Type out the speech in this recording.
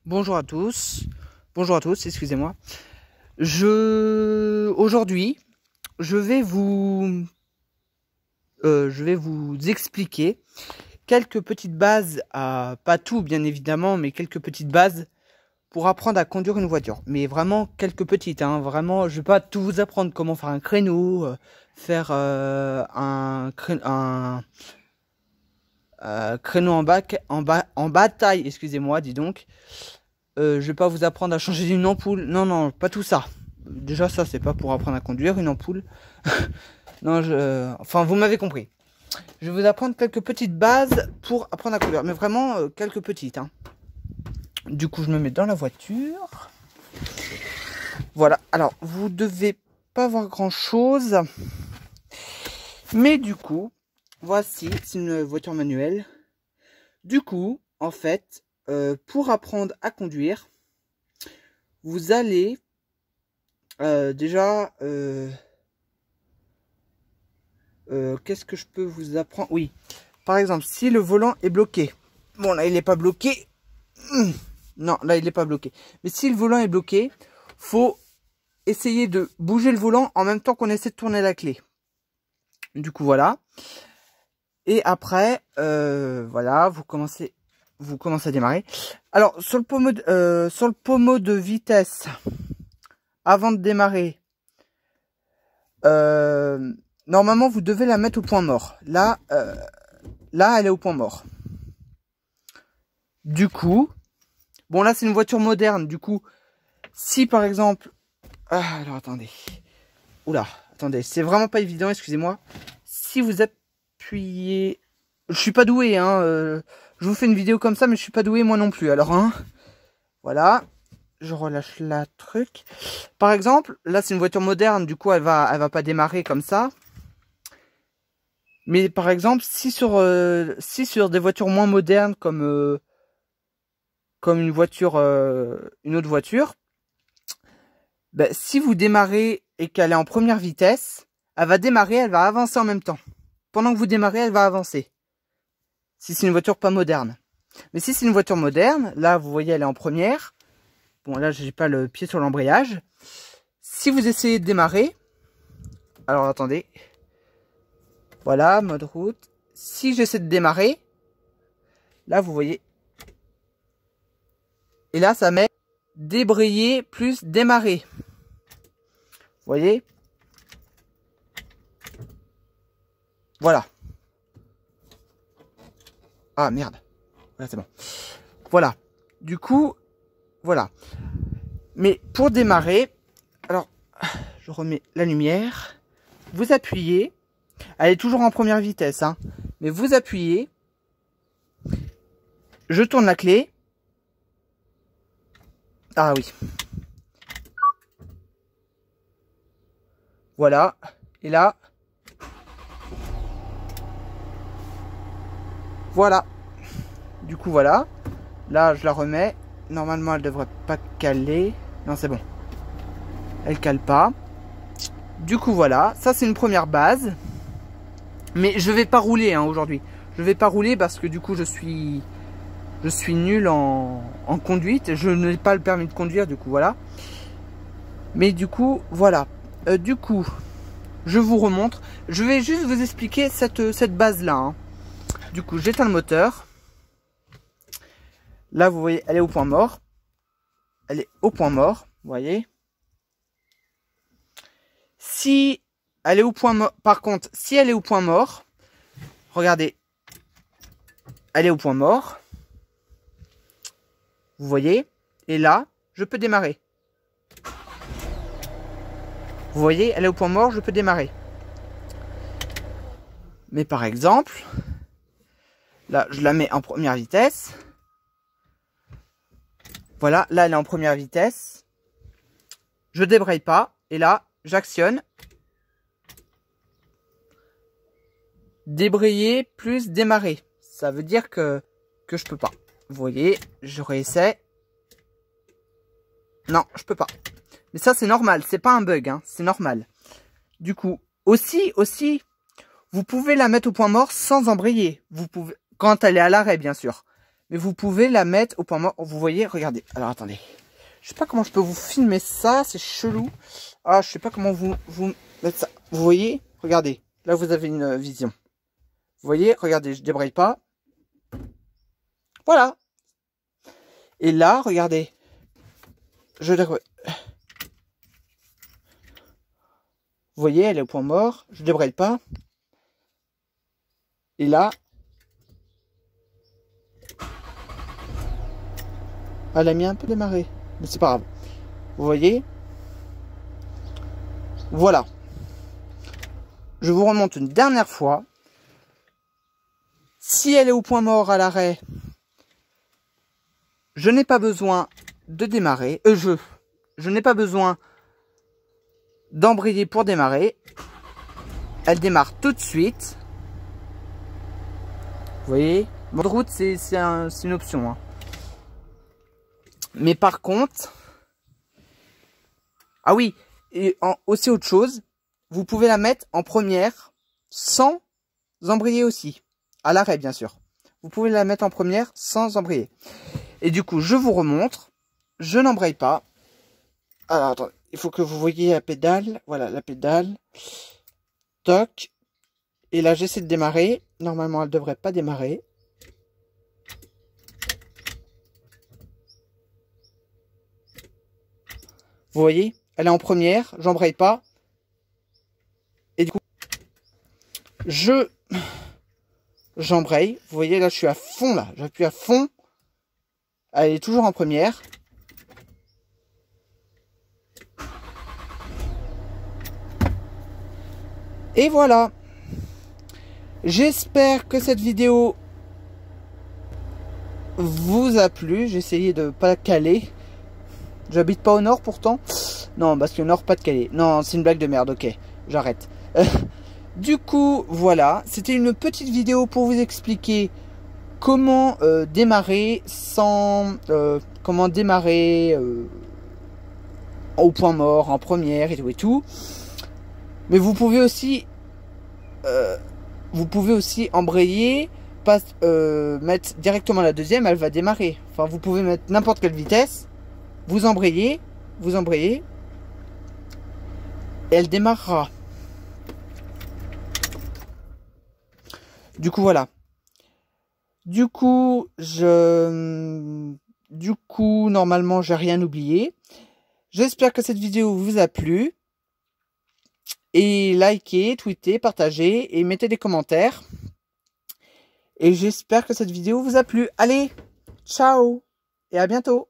Bonjour à tous. Bonjour à tous, excusez-moi. Aujourd'hui, je vais vous expliquer quelques petites bases, pas tout bien évidemment, mais quelques petites bases pour apprendre à conduire une voiture. Mais vraiment quelques petites, hein. Vraiment, je vais pas tout vous apprendre comment faire un créneau, faire un créneau en bataille, excusez-moi, dis donc. Je vais pas vous apprendre à changer une ampoule. Non, non, pas tout ça. Déjà, ça, c'est pas pour apprendre à conduire une ampoule. Non, enfin, vous m'avez compris. Je vais vous apprendre quelques petites bases pour apprendre à conduire. Mais vraiment, quelques petites. Hein. Du coup, je me mets dans la voiture. Voilà. Alors, vous devez pas voir grand-chose. Mais du coup, voici, c'est une voiture manuelle. Du coup, en fait, pour apprendre à conduire, vous allez déjà... qu'est-ce que je peux vous apprendre? Oui, par exemple, si le volant est bloqué. Bon, là, il n'est pas bloqué. Non, là, il n'est pas bloqué. Mais si le volant est bloqué, faut essayer de bouger le volant en même temps qu'on essaie de tourner la clé. Du coup, voilà. Et après, voilà, vous commencez à démarrer. Alors, sur le pommeau de vitesse, avant de démarrer, normalement, vous devez la mettre au point mort. Là, elle est au point mort. Du coup, bon là, c'est une voiture moderne. Du coup, si par exemple... Ah, alors, attendez. Oula, attendez, c'est vraiment pas évident, excusez-moi. Si vous appuyez... Je suis pas doué, hein. Je vous fais une vidéo comme ça, mais je suis pas doué moi non plus. Alors, hein. Voilà. Je relâche la truc. Par exemple, là, c'est une voiture moderne. Du coup, elle va pas démarrer comme ça. Mais par exemple, si sur des voitures moins modernes comme une autre voiture, ben, si vous démarrez et qu'elle est en première vitesse, elle va démarrer, elle va avancer en même temps. Pendant que vous démarrez, elle va avancer. Si c'est une voiture pas moderne. Mais si c'est une voiture moderne, là vous voyez elle est en première. Bon là j'ai pas le pied sur l'embrayage. Si vous essayez de démarrer, alors attendez. Voilà, mode route. Si j'essaie de démarrer, là vous voyez. Et là ça met débrayer plus démarrer. Vous voyez? Voilà. Ah merde. Voilà, c'est bon. Voilà. Du coup, voilà. Mais pour démarrer, alors, je remets la lumière. Vous appuyez. Elle est toujours en première vitesse, hein. Mais vous appuyez. Je tourne la clé. Ah oui. Voilà. Et là. Voilà. Du coup, voilà. Là, je la remets. Normalement, elle devrait pas caler. Non, c'est bon. Elle cale pas. Du coup, voilà. Ça, c'est une première base. Mais je vais pas rouler hein, aujourd'hui. Je vais pas rouler parce que du coup, je suis nul en conduite. Je n'ai pas le permis de conduire, du coup, voilà. Mais du coup, voilà. Du coup, je vous remontre. Je vais juste vous expliquer cette base-là. Hein. Du coup, j'éteins le moteur. Là, vous voyez, elle est au point mort. Elle est au point mort, vous voyez. Si elle est au point mort, par contre, si elle est au point mort, regardez, elle est au point mort. Vous voyez. Et là, je peux démarrer. Vous voyez, elle est au point mort, je peux démarrer. Mais par exemple, là, je la mets en première vitesse. Voilà, là, elle est en première vitesse. Je débraye pas. Et là, j'actionne. Débrayer plus démarrer. Ça veut dire que je peux pas. Vous voyez, je réessaie. Non, je peux pas. Mais ça, c'est normal. C'est pas un bug, hein. C'est normal. Du coup, aussi, vous pouvez la mettre au point mort sans embrayer. Vous pouvez, quand elle est à l'arrêt, bien sûr. mais vous pouvez la mettre au point mort. Vous voyez, regardez. Alors attendez. Je sais pas comment je peux vous filmer ça, c'est chelou. Ah, je sais pas comment vous mettre ça. Vous voyez, regardez. Là, vous avez une vision. Vous voyez, regardez, je débraye pas. Voilà. Et là, regardez. Je débraye. Vous voyez, elle est au point mort. Je débraye pas. Et là, elle a mis un peu démarré. Mais c'est pas grave. Vous voyez? Voilà. Je vous remonte une dernière fois. Si elle est au point mort à l'arrêt, je n'ai pas besoin de démarrer. Je n'ai pas besoin d'embrayer pour démarrer. Elle démarre tout de suite. Vous voyez, mode route, c'est une option. Hein. Mais par contre, ah oui, et aussi autre chose, vous pouvez la mettre en première sans embrayer aussi. À l'arrêt, bien sûr. Vous pouvez la mettre en première sans embrayer. Et du coup, je vous remontre. Je n'embraye pas. Alors, attendez, il faut que vous voyez la pédale. Voilà, la pédale. Toc. Et là, j'essaie de démarrer. Normalement, elle ne devrait pas démarrer. Vous voyez, elle est en première. J'embraye pas. Et du coup, j'embraye. Vous voyez, là, je suis à fond, là. J'appuie à fond. Elle est toujours en première. Et voilà. J'espère que cette vidéo vous a plu. J'ai essayé de pas caler. J'habite pas au nord pourtant. Non, parce que nord, pas de Calais. Non, c'est une blague de merde, ok. J'arrête. Du coup, voilà. C'était une petite vidéo pour vous expliquer comment démarrer sans... comment démarrer au point mort, en première et tout et tout. Mais vous pouvez aussi... embrayer, mettre directement la deuxième, elle va démarrer. Enfin, vous pouvez mettre n'importe quelle vitesse, vous embrayez, et elle démarrera. Du coup, voilà. Du coup, normalement, j'ai rien oublié. J'espère que cette vidéo vous a plu. Et likez, tweetez, partagez et mettez des commentaires. Et j'espère que cette vidéo vous a plu. Allez, ciao et à bientôt.